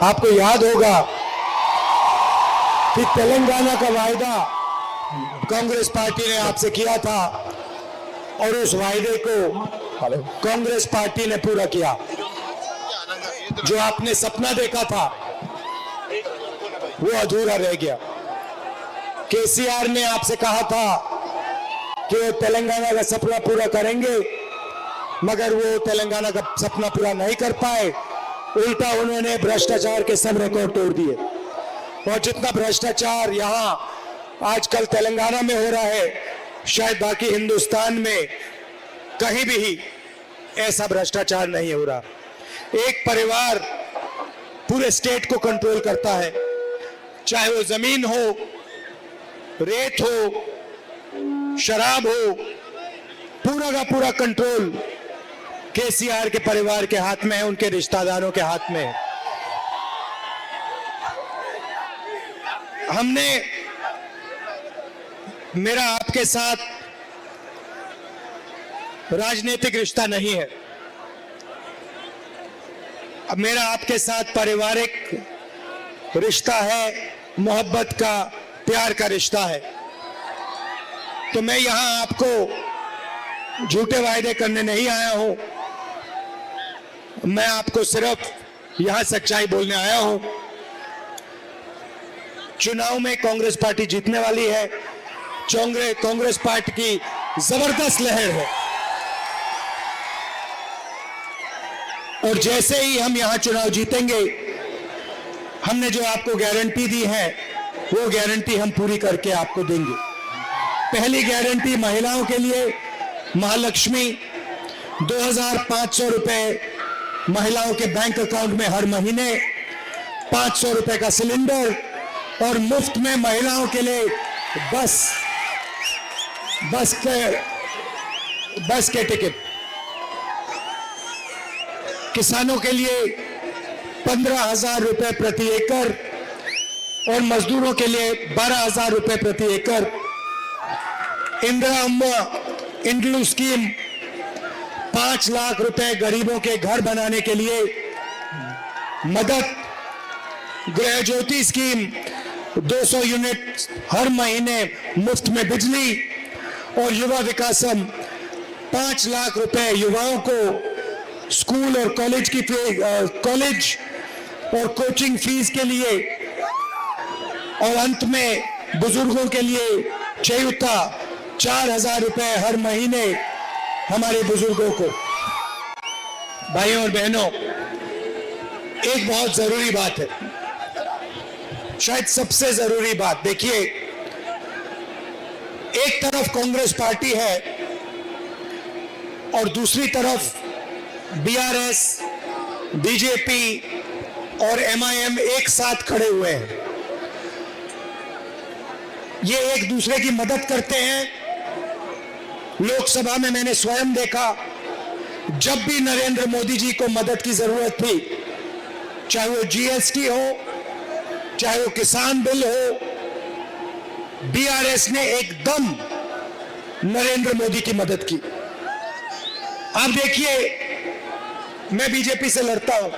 आपको याद होगा कि तेलंगाना का वायदा कांग्रेस पार्टी ने आपसे किया था और उस वायदे को कांग्रेस पार्टी ने पूरा किया। जो आपने सपना देखा था वो अधूरा रह गया। केसीआर ने आपसे कहा था कि वो तेलंगाना का सपना पूरा करेंगे, मगर वो तेलंगाना का सपना पूरा नहीं कर पाए। उल्टा उन्होंने भ्रष्टाचार के सब रिकॉर्ड तोड़ दिए। और जितना भ्रष्टाचार यहां आजकल तेलंगाना में हो रहा है, शायद बाकी हिंदुस्तान में कहीं भी ऐसा भ्रष्टाचार नहीं हो रहा। एक परिवार पूरे स्टेट को कंट्रोल करता है, चाहे वो जमीन हो, रेत हो, शराब हो, पूरा का पूरा कंट्रोल केसीआर के परिवार के हाथ में है, उनके रिश्तेदारों के हाथ में है। हमने, मेरा आपके साथ राजनीतिक रिश्ता नहीं है, अब मेरा आपके साथ पारिवारिक रिश्ता है, मोहब्बत का, प्यार का रिश्ता है। तो मैं यहां आपको झूठे वायदे करने नहीं आया हूं, मैं आपको सिर्फ यहां सच्चाई बोलने आया हूं। चुनाव में कांग्रेस पार्टी जीतने वाली है। कांग्रेस पार्टी की जबरदस्त लहर है और जैसे ही हम यहां चुनाव जीतेंगे, हमने जो आपको गारंटी दी है वो गारंटी हम पूरी करके आपको देंगे। पहली गारंटी महिलाओं के लिए, महालक्ष्मी 2500 रुपए महिलाओं के बैंक अकाउंट में हर महीने, 500 रुपए का सिलेंडर और मुफ्त में महिलाओं के लिए बस के टिकट। किसानों के लिए 15,000 रुपए प्रति एकड़ और मजदूरों के लिए 12,000 रुपए प्रति एकड़। इंदिरा अम्मा इंडलू स्कीम 5 लाख रुपए गरीबों के घर बनाने के लिए मदद। गृह ज्योति स्कीम 200 यूनिट हर महीने मुफ्त में बिजली। और युवा विकासम 5 लाख रुपए युवाओं को स्कूल और कॉलेज और कोचिंग फीस के लिए। और अंत में बुजुर्गों के लिए चयौता 4,000 रुपए हर महीने हमारे बुजुर्गों को। भाइयों और बहनों, एक बहुत जरूरी बात है, शायद सबसे जरूरी बात। देखिए, एक तरफ कांग्रेस पार्टी है और दूसरी तरफ बीआरएस, बीजेपी और एमआईएम एक साथ खड़े हुए हैं। ये एक दूसरे की मदद करते हैं। लोकसभा में मैंने स्वयं देखा, जब भी नरेंद्र मोदी जी को मदद की जरूरत थी, चाहे वो जीएसटी हो, चाहे वो किसान बिल हो, बीआरएस ने एकदम नरेंद्र मोदी की मदद की। आप देखिए, मैं बीजेपी से लड़ता हूं,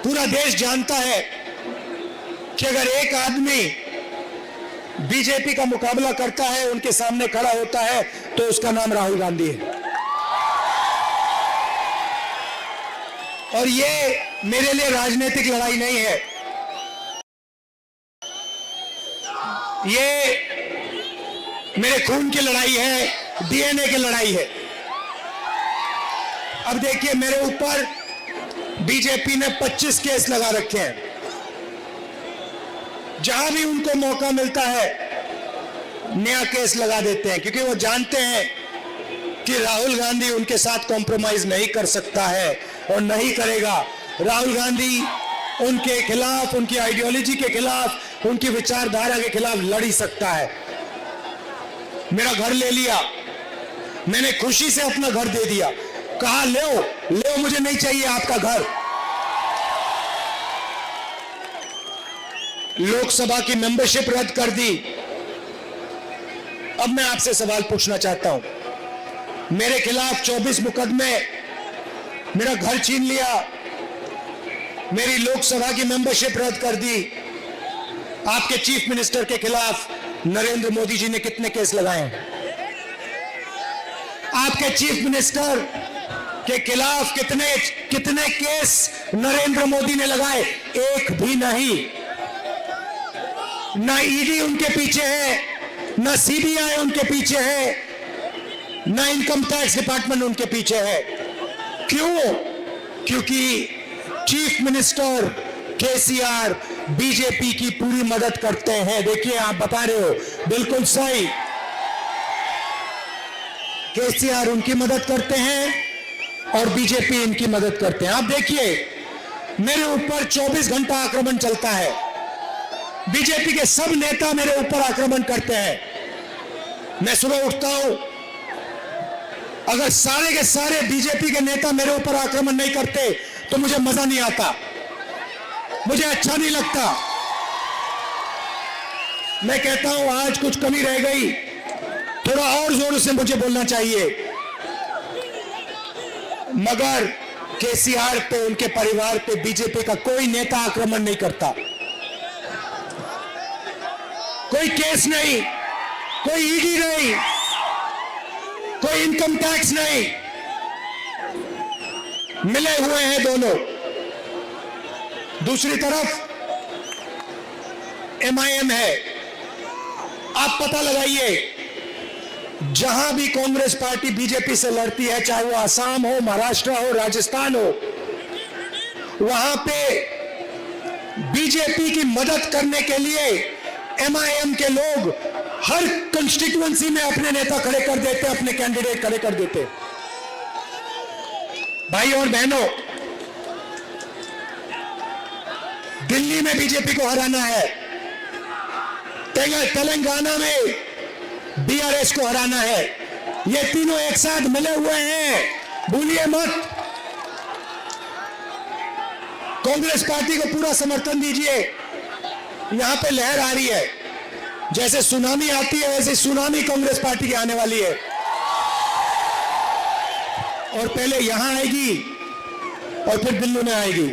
पूरा देश जानता है कि अगर एक आदमी बीजेपी का मुकाबला करता है, उनके सामने खड़ा होता है, तो उसका नाम राहुल गांधी है। और ये मेरे लिए राजनीतिक लड़ाई नहीं है, ये मेरे खून की लड़ाई है, डीएनए की लड़ाई है। अब देखिए, मेरे ऊपर बीजेपी ने 25 केस लगा रखे हैं। जहां भी उनको मौका मिलता है नया केस लगा देते हैं, क्योंकि वो जानते हैं कि राहुल गांधी उनके साथ कॉम्प्रोमाइज नहीं कर सकता है और नहीं करेगा। राहुल गांधी उनके खिलाफ, उनकी आइडियोलॉजी के खिलाफ, उनकी विचारधारा के खिलाफ लड़ ही सकता है। मेरा घर ले लिया, मैंने खुशी से अपना घर दे दिया, कहा ले मुझे नहीं चाहिए आपका घर। लोकसभा की मेंबरशिप रद्द कर दी। अब मैं आपसे सवाल पूछना चाहता हूं, मेरे खिलाफ 24 मुकदमे, मेरा घर छीन लिया, मेरी लोकसभा की मेंबरशिप रद्द कर दी। आपके चीफ मिनिस्टर के खिलाफ नरेंद्र मोदी जी ने कितने केस लगाए? आपके चीफ मिनिस्टर के खिलाफ कितने केस नरेंद्र मोदी ने लगाए? एक भी नहीं। ना ईडी उनके पीछे है, ना सीबीआई उनके पीछे है, ना इनकम टैक्स डिपार्टमेंट उनके पीछे है। क्यों? क्योंकि चीफ मिनिस्टर केसीआर बीजेपी की पूरी मदद करते हैं। देखिए, आप बता रहे हो, बिल्कुल सही। केसीआर उनकी मदद करते हैं और बीजेपी इनकी मदद करते हैं। आप देखिए, मेरे ऊपर 24 घंटा आक्रमण चलता है। बीजेपी के सब नेता मेरे ऊपर आक्रमण करते हैं। मैं सुबह उठता हूं, अगर सारे के सारे बीजेपी के नेता मेरे ऊपर आक्रमण नहीं करते तो मुझे मजा नहीं आता, मुझे अच्छा नहीं लगता। मैं कहता हूं आज कुछ कमी रह गई, थोड़ा और जोर से मुझे बोलना चाहिए। मगर केसीआर पे, उनके परिवार पे बीजेपी का कोई नेता आक्रमण नहीं करता। कोई केस नहीं, कोई ईडी नहीं, कोई इनकम टैक्स नहीं, मिले हुए हैं दोनों। दूसरी तरफ एमआईएम है। आप पता लगाइए, जहां भी कांग्रेस पार्टी बीजेपी से लड़ती है, चाहे वो असम हो, महाराष्ट्र हो, राजस्थान हो, वहां पे बीजेपी की मदद करने के लिए एमआईएम के लोग हर कंस्टिट्यूएंसी में अपने नेता खड़े कर देते, अपने कैंडिडेट खड़े कर देते। भाई और बहनों, दिल्ली में बीजेपी को हराना है, तेलंगाना में बीआरएस को हराना है। ये तीनों एक साथ मिले हुए हैं, भूलिए मत। कांग्रेस पार्टी को पूरा समर्थन दीजिए। यहां पे लहर आ रही है, जैसे सुनामी आती है वैसे सुनामी कांग्रेस पार्टी की आने वाली है, और पहले यहां आएगी और फिर दिल्ली में आएगी।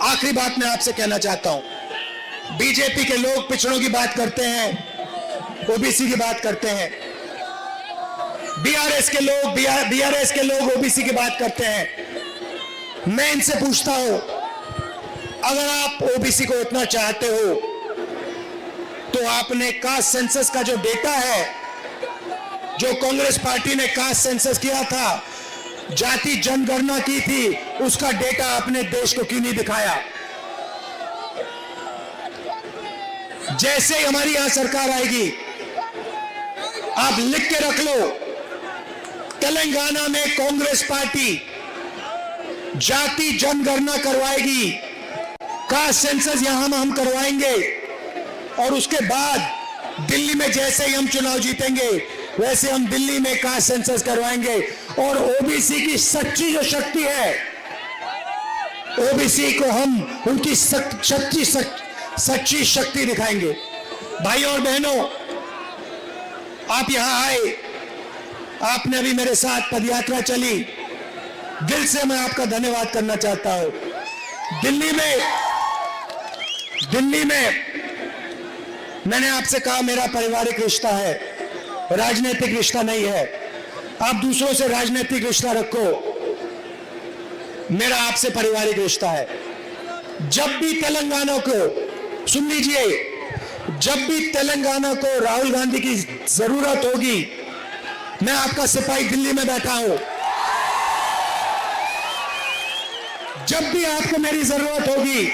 आखिरी बात मैं आपसे कहना चाहता हूं, बीजेपी के लोग पिछड़ों की बात करते हैं, ओबीसी की बात करते हैं। बीआरएस के लोग ओबीसी की बात करते हैं। मैं इनसे पूछता हूं, अगर आप ओबीसी को इतना चाहते हो तो आपने कास्ट सेंसस का जो डेटा है, जो कांग्रेस पार्टी ने कास्ट सेंसस किया था, जाति जनगणना की थी, उसका डेटा अपने देश को क्यों नहीं दिखाया? जैसे ही हमारी यहां सरकार आएगी, आप लिख के रख लो, तेलंगाना में कांग्रेस पार्टी जाति जनगणना करवाएगी, कास्ट सेंसस यहां हम करवाएंगे, और उसके बाद दिल्ली में जैसे ही हम चुनाव जीतेंगे वैसे हम दिल्ली में कास्ट सेंसस करवाएंगे। और ओबीसी की सच्ची जो शक्ति है, ओबीसी को हम उनकी सच्ची शक्ति दिखाएंगे। भाई और बहनों, आप यहां आए, आपने अभी मेरे साथ पदयात्रा चली, दिल से मैं आपका धन्यवाद करना चाहता हूं। दिल्ली में मैंने आपसे कहा मेरा पारिवारिक रिश्ता है, राजनीतिक रिश्ता नहीं है। आप दूसरों से राजनीतिक रिश्ता रखो, मेरा आपसे पारिवारिक रिश्ता है। जब भी तेलंगाना को, सुन लीजिए, जब भी तेलंगाना को राहुल गांधी की जरूरत होगी, मैं आपका सिपाही दिल्ली में बैठा हूं। जब भी आपको मेरी जरूरत होगी,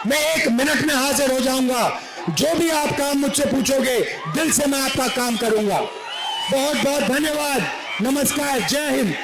मैं 1 मिनट में हाजिर हो जाऊंगा। जो भी आप काम मुझसे पूछोगे, दिल से मैं आपका काम करूंगा। बहुत बहुत धन्यवाद। नमस्कार, जय हिंद।